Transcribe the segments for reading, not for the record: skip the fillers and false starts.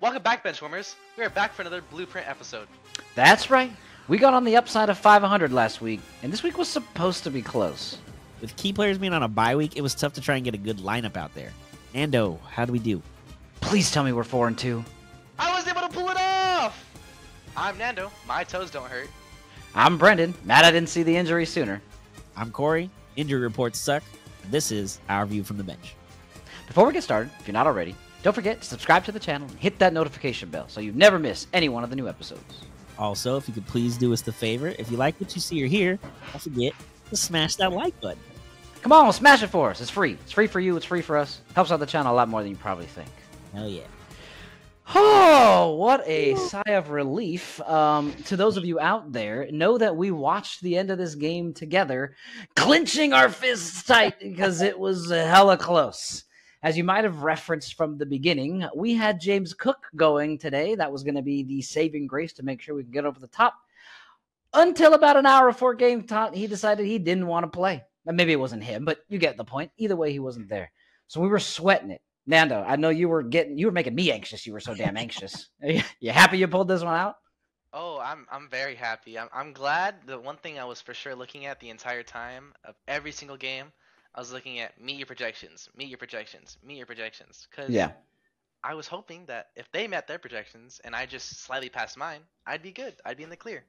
Welcome back, Benchwarmers. We are back for another Blueprint episode. That's right. We got on the upside of 500 last week, and this week was supposed to be close. With key players being on a bye week, it was tough to try and get a good lineup out there. Nando, how do we do? Please tell me we're 4-2. I was able to pull it off! I'm Nando. My toes don't hurt. I'm Brendan. Mad I didn't see the injury sooner. I'm Corey. Injury reports suck. This is our view from the bench. Before we get started, if you're not already, don't forget to subscribe to the channel and hit that notification bell so you never miss any one of the new episodes. Also, if you could please do us the favor, if you like what you see or hear, don't forget to smash that like button. Come on, smash it for us. It's free. It's free for you. It's free for us. Helps out the channel a lot more than you probably think. Hell yeah. Oh, what a sigh of relief. To those of you out there, know that we watched the end of this game together, clenching our fists tight because it was hella close. As you might have referenced from the beginning, we had James Cook going today. That was going to be the saving grace to make sure we could get over the top. Until about an hour before game time, he decided he didn't want to play. Maybe it wasn't him, but you get the point. Either way, he wasn't there. So we were sweating it. Nando, I know you were making me anxious. You were so damn anxious. You happy you pulled this one out? Oh, I'm very happy. I'm glad. The one thing I was for sure looking at the entire time of every single game, I was looking at meet your projections, meet your projections, meet your projections. Because I was hoping that if they met their projections and I just slightly passed mine, I'd be good. I'd be in the clear.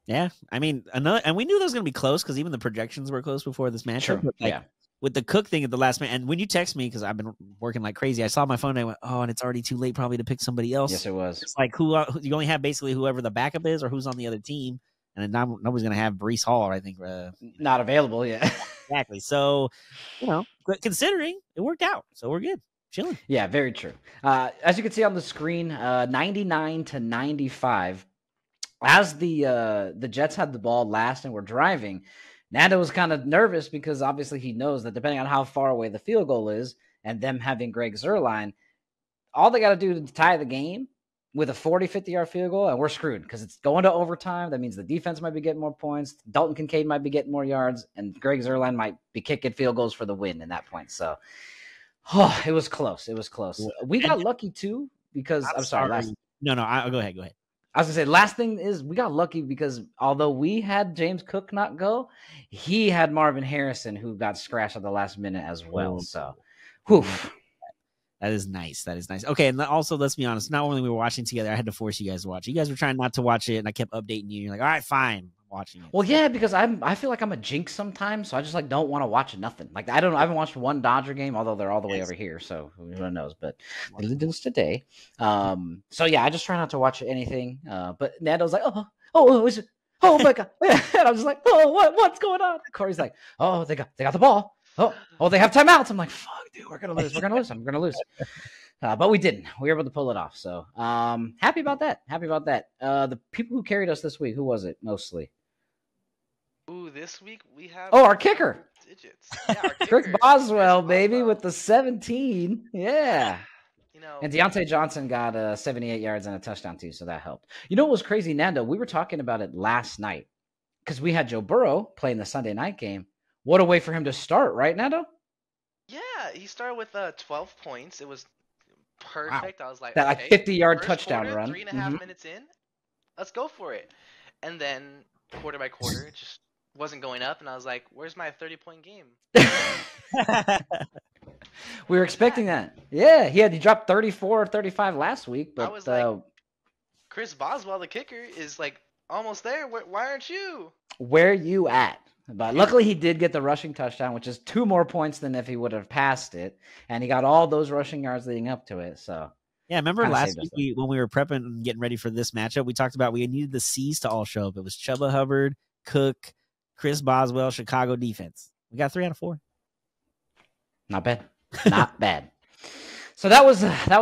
Yeah, I mean, and we knew that was going to be close because even the projections were close before this matchup. Sure. Like, with the Cook thing at the last minute, and when you text me, because I've been working like crazy, I saw my phone and I went, oh, and it's already too late probably to pick somebody else. Yes, it was. It's like who you only have basically whoever the backup is or who's on the other team, and then nobody's going to have Breece Hall, I think. Not available yet. Exactly. So, but considering it worked out, so we're good. Chilling. Yeah, very true. As you can see on the screen, 99-95. As the Jets had the ball last and were driving, Nando was kind of nervous because obviously he knows that depending on how far away the field goal is and them having Greg Zuerlein, all they got to do to tie the game with a 40, 50-yard field goal, and we're screwed because it's going to overtime. That means the defense might be getting more points. Dalton Kincaid might be getting more yards, and Greg Zuerlein might be kicking field goals for the win in that point. So, it was close. It was close. We got lucky, too, because – I'm sorry. I'll go ahead. Go ahead. I was going to say, last thing is we got lucky because although we had James Cook not go, he had Marvin Harrison who got scratched at the last minute as well. So, whew. That is nice. That is nice. Okay, and also, let's be honest, not only we were watching together, I had to force you guys to watch. You guys were trying not to watch it, and I kept updating you. You're like, all right, fine, I'm watching it. Well, yeah, because I feel like I'm a jinx sometimes, so I just don't want to watch nothing. Like I haven't watched one Dodger game, although they're all the way over here, so who knows? But they did this today. So yeah, I just try not to watch anything. But Nando's like, oh my god, and I'm just like, what's going on? Corey's like, oh, they got the ball. Oh, they have timeouts. I'm like, fuck, dude, we're gonna lose. I'm gonna lose. But we didn't. We were able to pull it off. So happy about that. The people who carried us this week, who was it mostly? Ooh, this week we have our kicker. Digits. Yeah, our kicker. Rick Boswell, baby, with the 17. Yeah. And Deontay Johnson got 78 yards and a touchdown too, so that helped. You know what was crazy, Nando? We were talking about it last night because we had Joe Burrow playing the Sunday night game. What a way for him to start, right, Nando? Yeah, he started with 12 points. It was perfect. Wow. I was like, that okay, 50-yard touchdown run. 3.5 minutes in, let's go for it. And then quarter by quarter, it just wasn't going up, and I was like, where's my 30-point game? We were expecting that. Yeah, he dropped 34 or 35 last week, but I was like, Chris Boswell, the kicker, is like almost there. Why aren't you? Where you at? But luckily he did get the rushing touchdown, which is 2 more points than if he would have passed it. And he got all those rushing yards leading up to it. So yeah, remember last week when we were prepping and getting ready for this matchup, we talked about we needed the C's to all show up. It was Chuba Hubbard, Cook, Chris Boswell, Chicago defense. We got 3 out of 4. Not bad. Not bad. So that was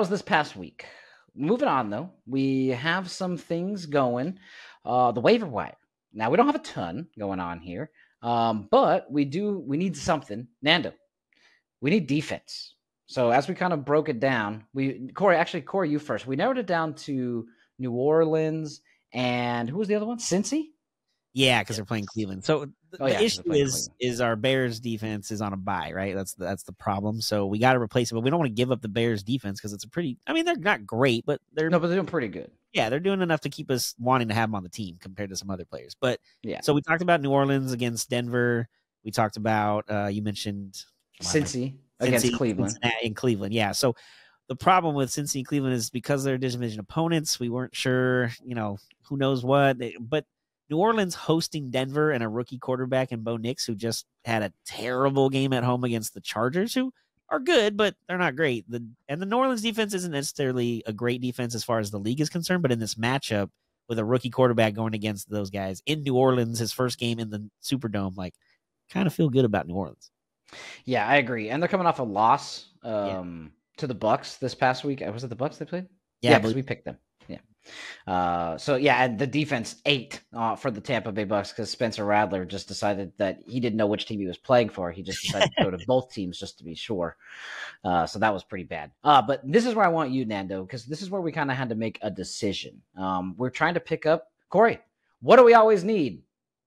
this past week. Moving on, though, we have some things going. The waiver wire. Now, we don't have a ton going on here. But we need something. Nando, we need defense. So as we kind of broke it down, Corey, you first. We narrowed it down to New Orleans and who was the other one? Cincy? Yeah, because they're playing Cleveland. So the issue is our Bears defense is on a bye, right? That's the problem. So we got to replace it, but we don't want to give up the Bears defense because it's a pretty. I mean, they're not great, but they're doing pretty good. Yeah, they're doing enough to keep us wanting to have them on the team compared to some other players. But yeah, so we talked about New Orleans against Denver. We talked about you mentioned Cincy against Cleveland in Cleveland. Yeah, so the problem with Cincy and Cleveland is because they're division opponents. We weren't sure, who knows what, but New Orleans hosting Denver and a rookie quarterback in Bo Nix, who just had a terrible game at home against the Chargers, who are good, but they're not great. And the New Orleans defense isn't necessarily a great defense as far as the league is concerned, but in this matchup with a rookie quarterback going against those guys in New Orleans, his first game in the Superdome, kind of feel good about New Orleans. Yeah, I agree. And they're coming off a loss to the Bucs this past week. Was it the Bucs they played? Yeah, because we picked them. Yeah. And the defense ate for the Tampa Bay Bucs because Spencer Rattler just decided that he didn't know which team he was playing for. He just decided to go to both teams just to be sure. So that was pretty bad. But this is where I want you, Nando, because this is where we kind of had to make a decision. We're trying to pick up Corey. What do we always need?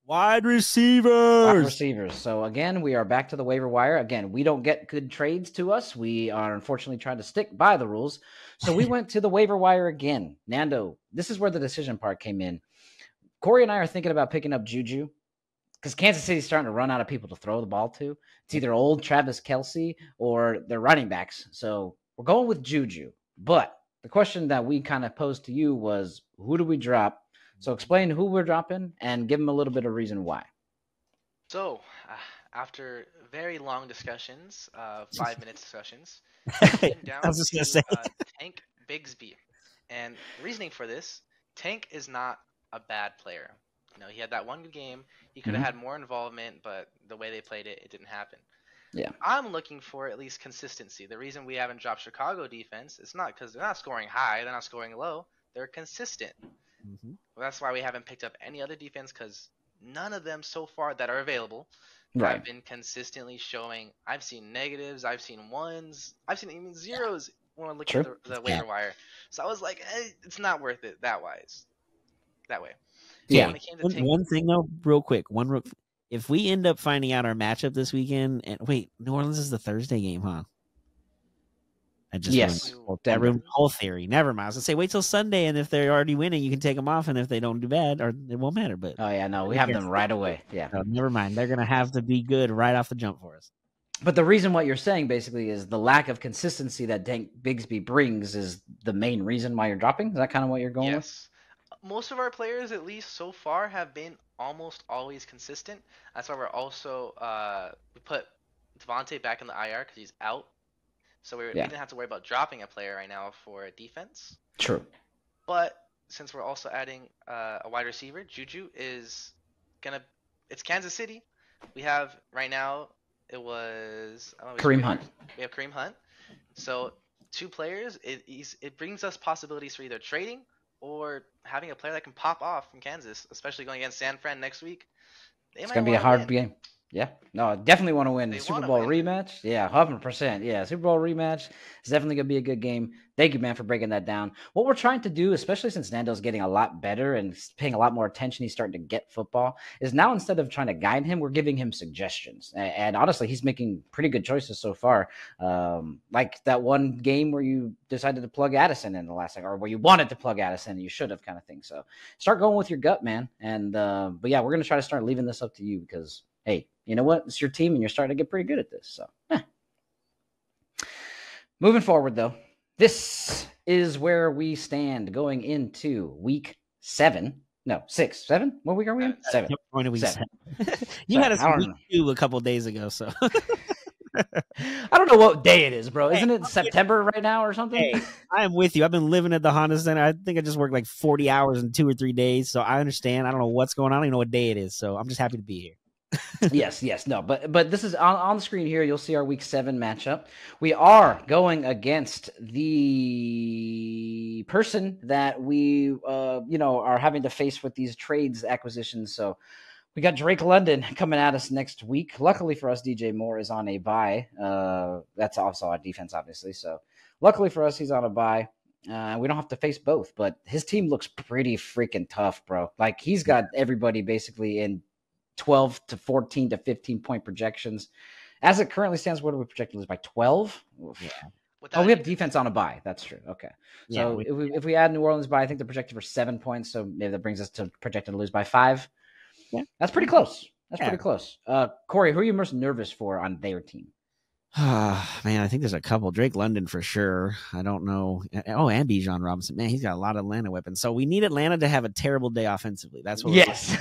Wide receivers. So again, we are back to the waiver wire. Again, we don't get good trades to us. We are unfortunately trying to stick by the rules. So we went to the waiver wire again. Nando, this is where the decision part came in. Corey and I are thinking about picking up Juju because Kansas City's starting to run out of people to throw the ball to. It's either old Travis Kelce or their running backs. So we're going with Juju. But the question that we kind of posed to you was, who do we drop? So explain who we're dropping and give them a little bit of reason why. So after very long discussions, 5-minute discussions, down I was just going to say Tank Bigsby. And reasoning for this, Tank is not a bad player. He had that one good game. He could have had more involvement, but the way they played it, it didn't happen. Yeah. I'm looking for at least consistency. The reason we haven't dropped Chicago defense, it's not because they're not scoring high, they're not scoring low. They're consistent. Mm-hmm. Well, that's why we haven't picked up any other defense because none of them so far that are available have been consistently showing. I've seen negatives, I've seen ones, I've seen even zeros when I look at the waiver wire. So I was like, it's not worth it that way. Yeah. One thing though, real quick, if we end up finding out our matchup this weekend, and wait, New Orleans is the Thursday game, huh? That ruined the whole theory. Never mind. I was gonna say wait till Sunday, and if they're already winning, you can take them off, and if they don't do bad, or it won't matter. But we have them right away. Yeah, no, never mind. They're gonna have to be good right off the jump for us. But the reason what you're saying basically is the lack of consistency that Tank Bigsby brings is the main reason why you're dropping. Is that kind of what you're going with? Yes. Most of our players, at least so far, have been almost always consistent. That's why we're also we put Devontae back in the IR because he's out. So we didn't have to worry about dropping a player right now for defense. True. But since we're also adding a wide receiver, Juju is it's Kansas City. We have right now, it was Kareem Hunt. We have Kareem Hunt. So 2 players, it brings us possibilities for either trading or having a player that can pop off from Kansas, especially going against San Fran next week. It's going to be a hard game. Yeah, no, definitely want to win the Super Bowl rematch. Yeah, 100%. Yeah, Super Bowl rematch is definitely going to be a good game. Thank you, man, for breaking that down. What we're trying to do, especially since Nando's getting a lot better and paying a lot more attention, he's starting to get football, is now instead of trying to guide him, we're giving him suggestions. And honestly, he's making pretty good choices so far. Like that one game where you decided to plug Addison in the last second, or where you wanted to plug Addison and you should have, kind of thing. So start going with your gut, man. And but yeah, we're going to try to start leaving this up to you because, hey, you know what? It's your team, and you're starting to get pretty good at this. So, moving forward, though, this is where we stand going into week 7. No, 6, 7. What week are we in? 7. You had us week 2 a couple days ago, so. I don't know what day it is, bro. Isn't it September right now or something? Hey, I am with you. I've been living at the Honda Center. I think I just worked like 40 hours in 2 or 3 days, so I understand. I don't know what's going on. I don't even know what day it is, so I'm just happy to be here. yes, no, but this is on the screen here. You'll see our week 7 matchup. We are going against the person that we, are having to face with these trades acquisitions. So we got Drake London coming at us next week. Luckily for us, DJ Moore is on a bye. That's also our defense, obviously. So luckily for us, he's on a bye. We don't have to face both, but his team looks pretty freaking tough, bro. Like he's got everybody basically in 12 to 14 to 15 point projections. As it currently stands, what are we projected to lose by 12? Yeah. Oh, we have defense on a bye. That's true. Okay. So if we add New Orleans by, I think they're projected for 7 points. So maybe that brings us to projected to lose by 5. Yeah. That's pretty close. That's pretty close. Corey, who are you most nervous for on their team? Man, I think there's a couple. Drake London for sure. I don't know. Oh, and Bijan Robinson. Man, he's got a lot of Atlanta weapons. So we need Atlanta to have a terrible day offensively. That's what. Yes.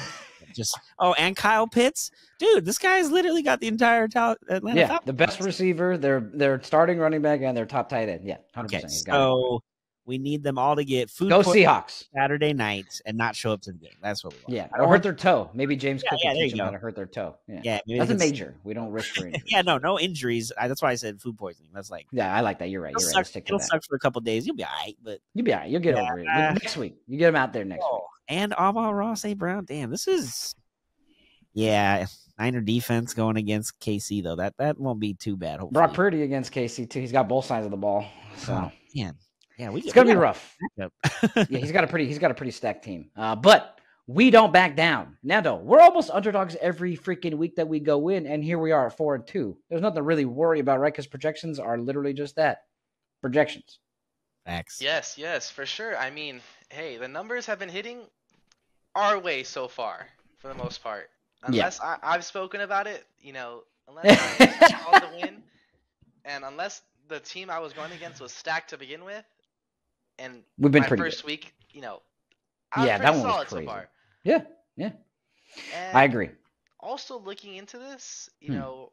And Kyle Pitts, dude. This guy's literally got the entire Atlanta. Yeah, the best receiver. They're starting running back and their top tight end. Yeah, 100%. Okay, so we need them all to get food. Go Seahawks Saturday nights and not show up to the game. That's what we want. Yeah, or hurt their toe. Maybe James Cook can teach them how to hurt their toe. Yeah, that's a major. We don't risk for injuries. No injuries. That's why I said food poisoning. That's like I like that. You're right. It'll suck for a couple of days. You'll be all right, but you'll be all right. You'll get over it next week. You get them out there next week. And Amon-Ra St. Brown. Damn, this is Niner defense going against KC though. That won't be too bad. Hopefully. Brock Purdy against KC too. He's got both sides of the ball. So it's gonna be rough. He's got a pretty stacked team. But we don't back down. Nando, we're almost underdogs every freaking week that we go in, and here we are at 4-2. There's nothing to really worry about, right? Because projections are literally just that. Projections. Facts. Yes, for sure. I mean, hey, the numbers have been hitting our way so far, for the most part. Unless I've spoken about it, unless I called the win, and unless the team I was going against was stacked to begin with, and we've been my pretty first good. week, that one was crazy. So far. Yeah. And I agree. Also, looking into this, I don't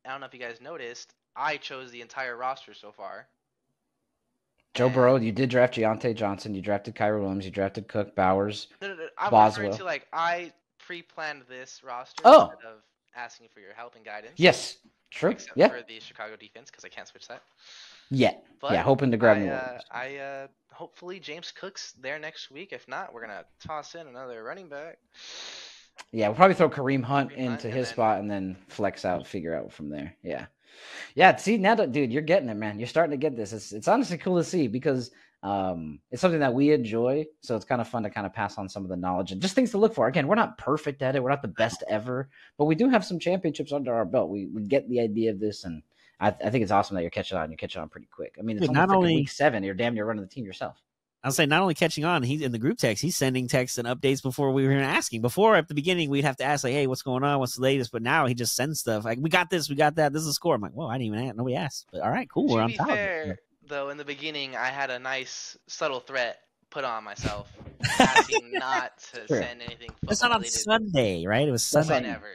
know if you guys noticed, I chose the entire roster so far. Joe Burrow, you did draft Deontay Johnson, you drafted Kyra Williams, you drafted Cook, Bowers, No, I'm Boswell. referring to I pre-planned this roster instead of asking for your help and guidance. Yes, true. Except for the Chicago defense, because I can't switch that. But hoping to grab New Orleans. Hopefully James Cook's there next week. If not, we're gonna toss in another running back. Yeah, we'll probably throw Kareem Hunt into his spot and then flex out, figure out from there. Yeah. See, now, dude, you're getting it, man. You're starting to get this. It's honestly cool to see because it's something that we enjoy. So it's kind of fun to kind of pass on some of the knowledge and just things to look for. Again, we're not perfect at it. We're not the best ever, but we do have some championships under our belt. We get the idea of this, and I think it's awesome that you're catching on. You're catching on pretty quick. I mean, it's not only week 7. You're damn near running the team yourself. I'll say not only catching on, he's in the group text. He's sending texts and updates before we were even asking. Before, at the beginning, we'd have to ask, like, hey, what's going on? What's the latest? But now he just sends stuff. Like, we got this, we got that. This is a score. I'm like, well, I didn't even ask. Nobody asked. But all right, cool. We're on top of it. Though, in the beginning, I had a nice subtle threat put on myself, asking not to send anything. That's not on Sunday, right? It was Sunday. Whenever.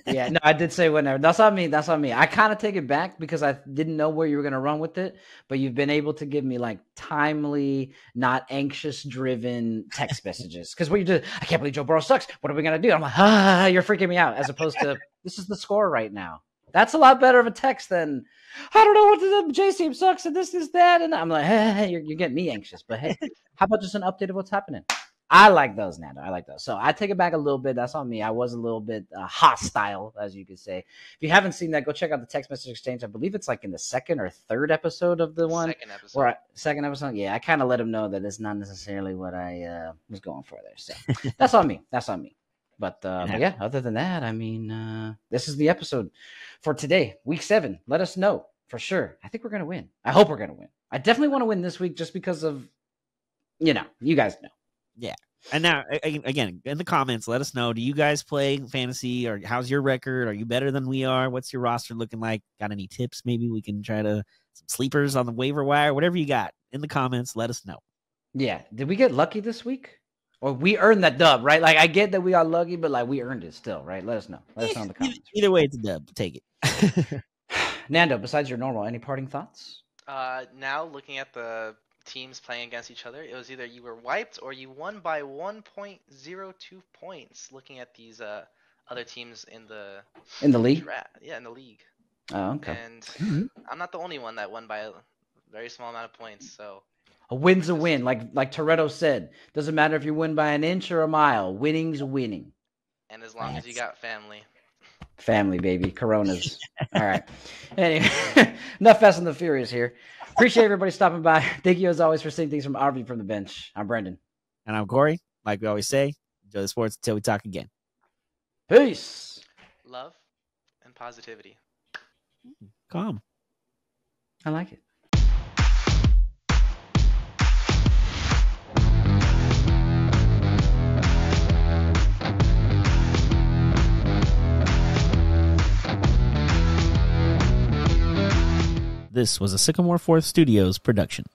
Yeah, no, I did say whenever. That's on me. I kind of take it back because I didn't know where you were going to run with it, but you've been able to give me like timely, not anxious driven text messages. Because what you did, I can't believe Joe Burrow sucks. What are we going to do? I'm like, you're freaking me out, as opposed to this is the score right now. That's a lot better of a text than I don't know what the J team sucks and this is that. And I'm like, hey, you're getting me anxious. But hey, how about just an update of what's happening? I like those, Nando. I like those. So I take it back a little bit. That's on me. I was a little bit hostile, as you could say. If you haven't seen that, go check out the text message exchange. I believe it's like in the 2nd or 3rd episode of the one. Second episode. Yeah, I kind of let him know that it's not necessarily what I was going for there. So that's on me. But yeah, other than that, I mean, this is the episode for today, week 7. Let us know for sure. I think we're going to win. I hope we're going to win. I definitely want to win this week just because of, you guys know. Yeah. And now, again, in the comments, let us know. Do you guys play fantasy, or how's your record? Are you better than we are? What's your roster looking like? Got any tips? Maybe we can try some sleepers on the waiver wire, whatever you got in the comments. Let us know. Yeah. Did we get lucky this week? Or we earned that dub, right? Like, I get that we got lucky, but like we earned it still, right? Let us know. Let us know in the comments. Either way, it's a dub. Take it. Nando, besides your normal, any parting thoughts? Now looking at the teams playing against each other, it was either you were wiped or you won by 1.02 points. Looking at these other teams in the league. Yeah, in the league. Oh, okay. And I'm not the only one that won by a very small amount of points. So a win's a win, like Toretto said. Doesn't matter if you win by an inch or a mile. Winning's winning. And as long as you got family. Family, baby. Coronas. All right. Anyway, enough Fast and the Furious here. Appreciate everybody stopping by. Thank you, as always, for seeing things from our view from the bench. I'm Brendan. And I'm Corey. Like we always say, enjoy the sports until we talk again. Peace. Love and positivity. Calm. I like it. This was a Sycamore 4th Studios production.